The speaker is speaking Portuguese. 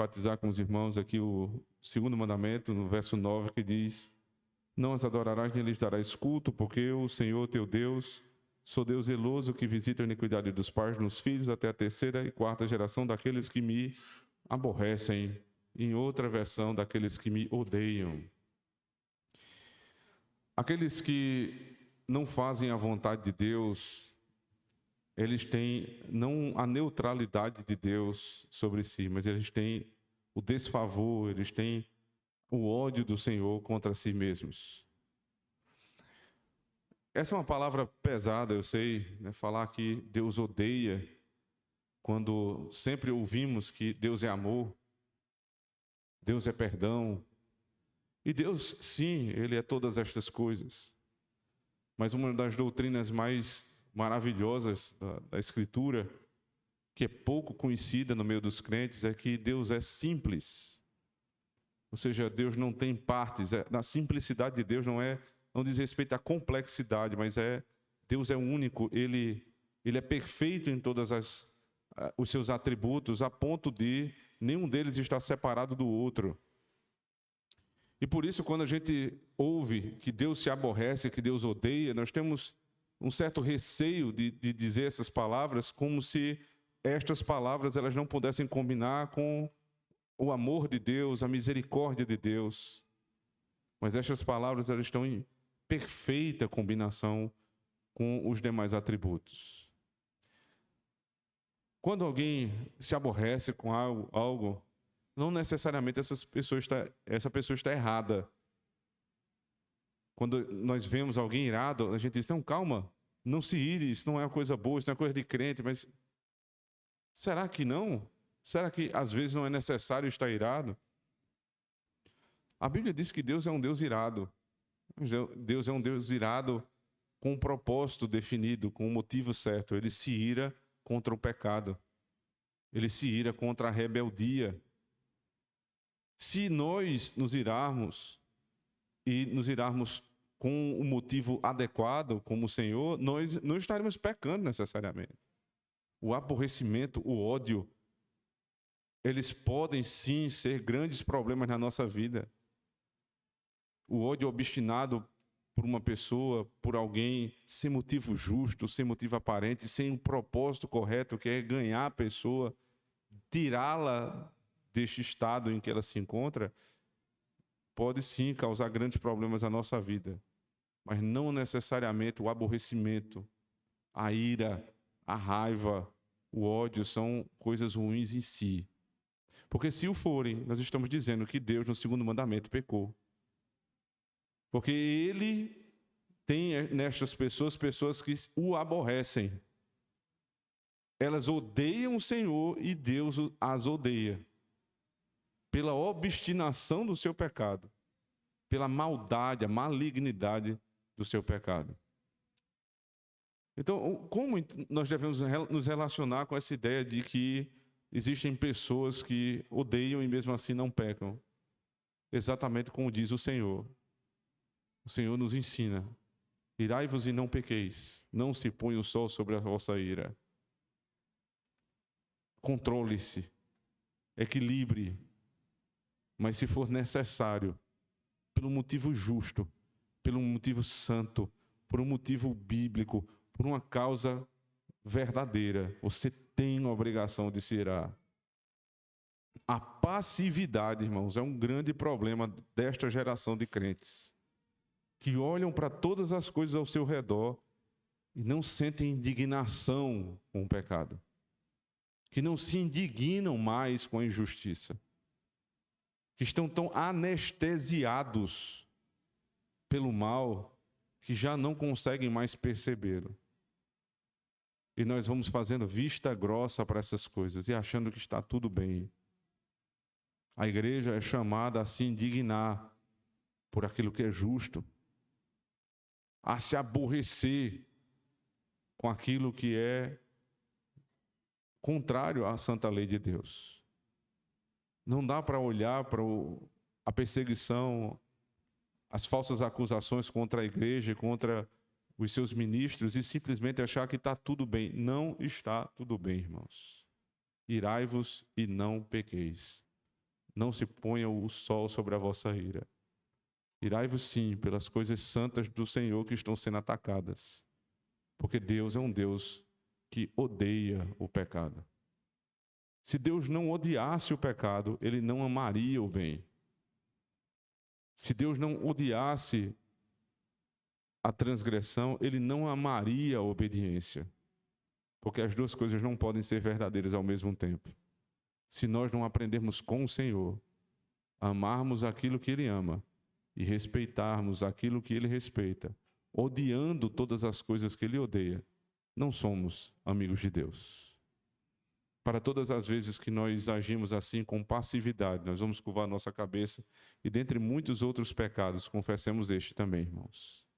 enfatizar com os irmãos aqui o segundo mandamento, no verso 9, que diz: não as adorarás nem lhes darás culto, porque eu, o Senhor teu Deus, sou Deus zeloso que visita a iniquidade dos pais nos filhos até a terceira e quarta geração daqueles que me aborrecem. Em outra versão, daqueles que me odeiam. Aqueles que não fazem a vontade de Deus, eles têm não a neutralidade de Deus sobre si, mas eles têm o desfavor, eles têm o ódio do Senhor contra si mesmos. Essa é uma palavra pesada, eu sei, né? Falar que Deus odeia, quando sempre ouvimos que Deus é amor, Deus é perdão. E Deus, sim, Ele é todas estas coisas. Mas uma das doutrinas mais maravilhosas da Escritura, que é pouco conhecida no meio dos crentes, é que Deus é simples. Ou seja, Deus não tem partes. Na simplicidade de Deus não diz respeito à complexidade, mas Deus é único. Ele é perfeito em todos os seus atributos, a ponto de nenhum deles estar separado do outro. E por isso, quando a gente ouve que Deus se aborrece, que Deus odeia, nós temos um certo receio de dizer essas palavras, como se estas palavras elas não pudessem combinar com o amor de Deus, a misericórdia de Deus. Mas estas palavras elas estão em perfeita combinação com os demais atributos. Quando alguém se aborrece com algo, não necessariamente essa pessoa está errada. Quando nós vemos alguém irado, a gente diz: não, calma, não se ire, isso não é uma coisa boa, isso não é coisa de crente. Mas será que não? Será que às vezes não é necessário estar irado? A Bíblia diz que Deus é um Deus irado. Deus é um Deus irado com um propósito definido, com um motivo certo. Ele se ira contra o pecado. Ele se ira contra a rebeldia. Se nós nos irarmos, e nos irarmos com o motivo adequado, como o Senhor, nós não estaremos pecando necessariamente. O aborrecimento, o ódio, eles podem sim ser grandes problemas na nossa vida. O ódio obstinado por uma pessoa, por alguém, sem motivo justo, sem motivo aparente, sem um propósito correto, que é ganhar a pessoa, tirá-la deste estado em que ela se encontra, pode sim causar grandes problemas na nossa vida. Mas não necessariamente o aborrecimento, a ira, a raiva, o ódio são coisas ruins em si. Porque se o forem, nós estamos dizendo que Deus, no segundo mandamento, pecou. Porque Ele tem nestas pessoas que o aborrecem. Elas odeiam o Senhor e Deus as odeia. Pela obstinação do seu pecado. Pela maldade, a malignidade do seu pecado. Então, como nós devemos nos relacionar com essa ideia de que existem pessoas que odeiam e mesmo assim não pecam? Exatamente como diz o Senhor. O Senhor nos ensina: irai-vos e não pequeis, não se põe o sol sobre a vossa ira. Controle-se, equilibre, mas se for necessário, pelo motivo justo, pelo motivo santo, por um motivo bíblico, por uma causa verdadeira, você tem a obrigação de se irar. A passividade, irmãos, é um grande problema desta geração de crentes, que olham para todas as coisas ao seu redor e não sentem indignação com o pecado, que não se indignam mais com a injustiça, que estão tão anestesiados pelo mal que já não conseguem mais percebê-lo. E nós vamos fazendo vista grossa para essas coisas e achando que está tudo bem. A igreja é chamada a se indignar por aquilo que é justo, a se aborrecer com aquilo que é contrário à santa lei de Deus. Não dá para olhar para a perseguição, as falsas acusações contra a igreja, contra os seus ministros e simplesmente achar que está tudo bem. Não está tudo bem, irmãos. Irai-vos e não pequeis. não se ponha o sol sobre a vossa ira. Irai-vos sim pelas coisas santas do Senhor que estão sendo atacadas, porque Deus é um Deus que odeia o pecado. Se Deus não odiasse o pecado, Ele não amaria o bem. Se Deus não odiasse a transgressão, Ele não amaria a obediência. Porque as duas coisas não podem ser verdadeiras ao mesmo tempo. Se nós não aprendermos com o Senhor, amarmos aquilo que Ele ama e respeitarmos aquilo que Ele respeita, odiando todas as coisas que Ele odeia, não somos amigos de Deus. Para todas as vezes que nós agimos assim com passividade, nós vamos curvar nossa cabeça e dentre muitos outros pecados, confessemos este também, irmãos.